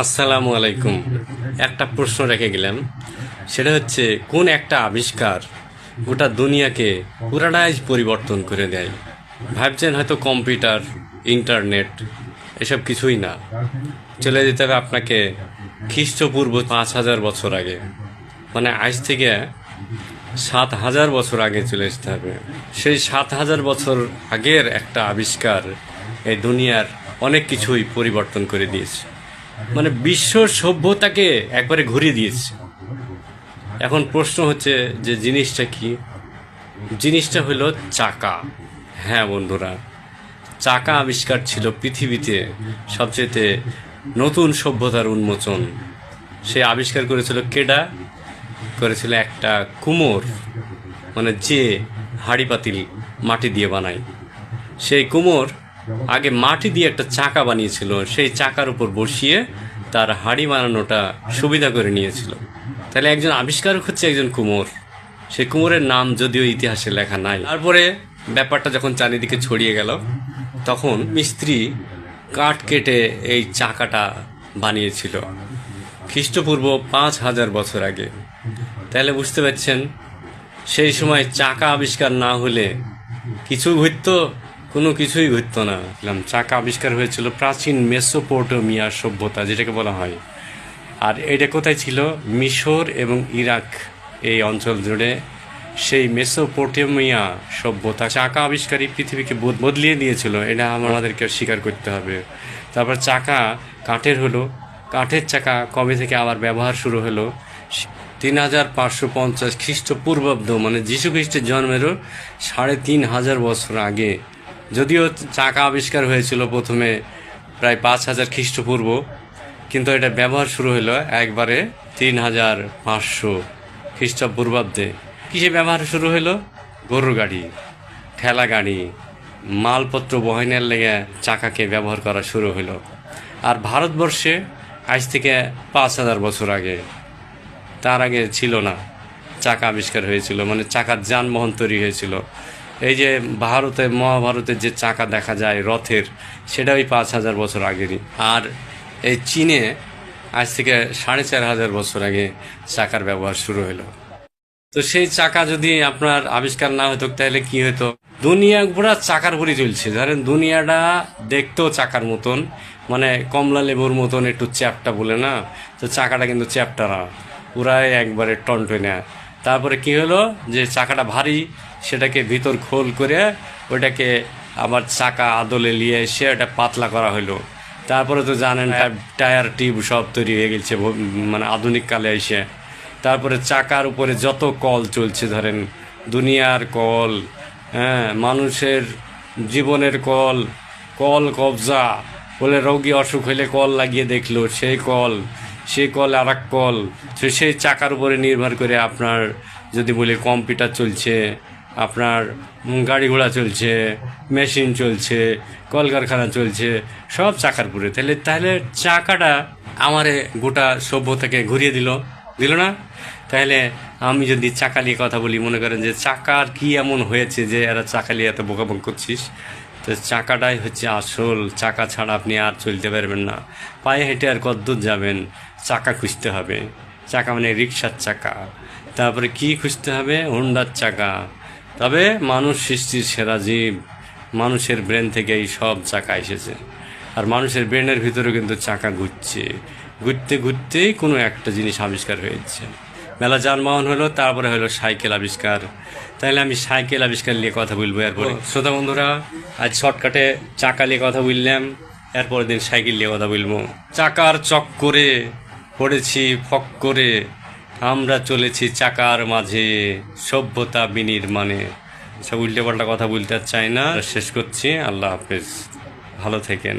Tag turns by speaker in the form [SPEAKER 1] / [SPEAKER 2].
[SPEAKER 1] আসসালামু আলাইকুম। একটা প্রশ্ন রেখে গেলাম, সেটা হচ্ছে কোন একটা আবিষ্কার গোটা দুনিয়াকে পুরাটাই পরিবর্তন করে দেয়। ভাবছেন হয়তো কম্পিউটার, ইন্টারনেট, এসব কিছুই না। চলে যেতে হবে আপনাকে খ্রিস্টপূর্ব 5,000 বছর আগে, মানে আজ থেকে 7,000 বছর আগে চলে আসতে হবে। সেই 7,000 বছর আগের একটা আবিষ্কার এই দুনিয়ার অনেক কিছুই পরিবর্তন করে দিয়েছে, মানে বিশ্ব সভ্যতাকে একবারে ঘুরিয়ে দিয়েছে। এখন প্রশ্ন হচ্ছে যে জিনিসটা কি? জিনিসটা হলো চাকা। হ্যাঁ বন্ধুরা, চাকা আবিষ্কার ছিল পৃথিবীতে সবচেয়ে নতুন সভ্যতার উন্মোচন। সে আবিষ্কার করেছিল কেডা? করেছিল একটা কুমোর, মানে যে হাঁড়ি পাতিল মাটি দিয়ে বানায়। সেই কুমোর আগে মাটি দিয়ে একটা চাকা বানিয়েছিল, সেই চাকার উপর বসিয়ে তার হাঁড়ি বানানোটা সুবিধা করে নিয়েছিল। তাহলে একজন আবিষ্কারক হচ্ছে একজন কুমোর। সেই কুমোরের নাম যদিও ইতিহাসে লেখা নাই। তারপরে ব্যাপারটা যখন চারিদিকে ছড়িয়ে গেল, তখন মিস্ত্রি কাঠ কেটে এই চাকাটা বানিয়েছিল খ্রিস্টপূর্ব 5,000 বছর আগে। তাহলে বুঝতে পারছেন, সেই সময় চাকা আবিষ্কার না হলে কিছু ঘটতো? কোনো কিছুই ঘটতো না। চাকা আবিষ্কার হয়েছিল প্রাচীন মেসোপটেমিয়া সভ্যতা, যেটাকে বলা হয়। আর এটা কোথায় ছিল? মিশর এবং ইরাক এই অঞ্চল জুড়ে সেই মেসোপটেমিয়া সভ্যতা চাকা আবিষ্কারই পৃথিবীকে বদলিয়ে দিয়েছিল। এটা আমাদেরকে স্বীকার করতে হবে। তারপর চাকা কাঠের হলো। কাঠের চাকা কবে থেকে আবার ব্যবহার শুরু হলো? 3,550 খ্রিস্টপূর্বাব্দ, মানে যীশু খ্রিস্টের জন্মেরও 3,500 বছর আগে। যদিও চাকা আবিষ্কার হয়েছিল প্রথমে প্রায় 5,000 খ্রিস্টপূর্ব, কিন্তু এটা ব্যবহার শুরু হলো একবারে 3,500 খ্রিস্টপূর্বাব্দে। কিসে ব্যবহার শুরু হলো? গরুর গাড়ি, ঠেলা গাড়ি, মালপত্র বহনের লেগে চাকাকে ব্যবহার করা শুরু হলো। আর ভারতবর্ষে আজ থেকে 5,000 বছর আগে, তার আগে ছিল না, চাকা আবিষ্কার হয়েছিল, মানে চাকার যানবাহন তৈরি হয়েছিল। এই যে ভারতে, মহাভারতের যে চাকা দেখা যায় রথের, সেটা ওই 5,000 বছর আগেরই। আর এই চীনে আজ থেকে 4,500 বছর আগে চাকার ব্যবহার শুরু হলো। তো সেই চাকা যদি আপনার আবিষ্কার না হতো, তাহলে কি হতো? দুনিয়া পুরা চাকার উপরই চলছে। ধরেন দুনিয়াটা দেখতেও চাকার মতন, মানে কমলা লেবুর মতন একটু চ্যাপটা বলে না, তো চাকাটা কিন্তু চ্যাপটা না, পুরাই একবারে টনটনে। তারপরে কি হলো, যে চাকাটা ভারী, সেটাকে ভিতর খোল করে ওইটাকে আবার চাকা আদলে নিয়ে এসে ওটা পাতলা করা হলো। তারপরে তো জানেন টায়ার টিউব সব তৈরি হয়ে গেছে, মানে আধুনিক কালে এসে। তারপরে চাকার উপরে যত কল চলছে, ধরেন দুনিয়ার কল, হ্যাঁ, মানুষের জীবনের কল, কল কবজা বলে, রোগী অসুখ হইলে কল লাগিয়ে দেখলো, সেই কল আর এক কল। সেই চাকার উপরে নির্ভর করে আপনার যদি বলি কম্পিউটার চলছে, আপনার গাড়ি ঘোড়া চলছে, মেশিন চলছে, কলকারখানা চলছে, সব চাকার উপরে। তাহলে চাকাটা আমারে গোটা সভ্যতাকে ঘুরিয়ে দিল না? তাহলে আমি যদি চাকা নিয়ে কথা বলি, মনে করেন যে চাকার কি এমন হয়েছে যে এরা চাকা নিয়ে এত বোকাবোক করছিস? তো চাকাটাই হচ্ছে আসল। চাকা ছাড়া আপনি আর চলতে পারবেন না। পায়ে হেঁটে আর কতদূর যাবেন? চাকা খুঁজতে হবে। চাকা মানে রিক্সার চাকা। তারপরে কি খুঁজতে হবে? হুন্ডার চাকা। তবে মানুষ সৃষ্টির সেরা জীব, মানুষের ব্রেন থেকে এই সব চাকা এসেছে। আর মানুষের ব্রেনের ভিতরে কিন্তু চাকা ঘুরছে, ঘুরতে ঘুরতেই কোনো একটা জিনিস আবিষ্কার হয়েছে। মেলা যানবাহন হলো, তারপরে হলো সাইকেল আবিষ্কার। তাহলে আমি সাইকেল আবিষ্কার নিয়ে কথা বলবো। এরপরে শ্রোতা বন্ধুরা, আজ শর্টকাটে চাকা নিয়ে কথা বললাম, এরপরের দিন সাইকেল নিয়ে কথা বলবো। চাকার চক্করে পড়েছি ফক করে, আমরা চলেছি চাকার মাঝে, সভ্যতা বিনির্মাণে। সব উল্টে পাল্টা কথা বলতে চাই না, শেষ করছি। আল্লাহ হাফেজ, ভালো থেকেন।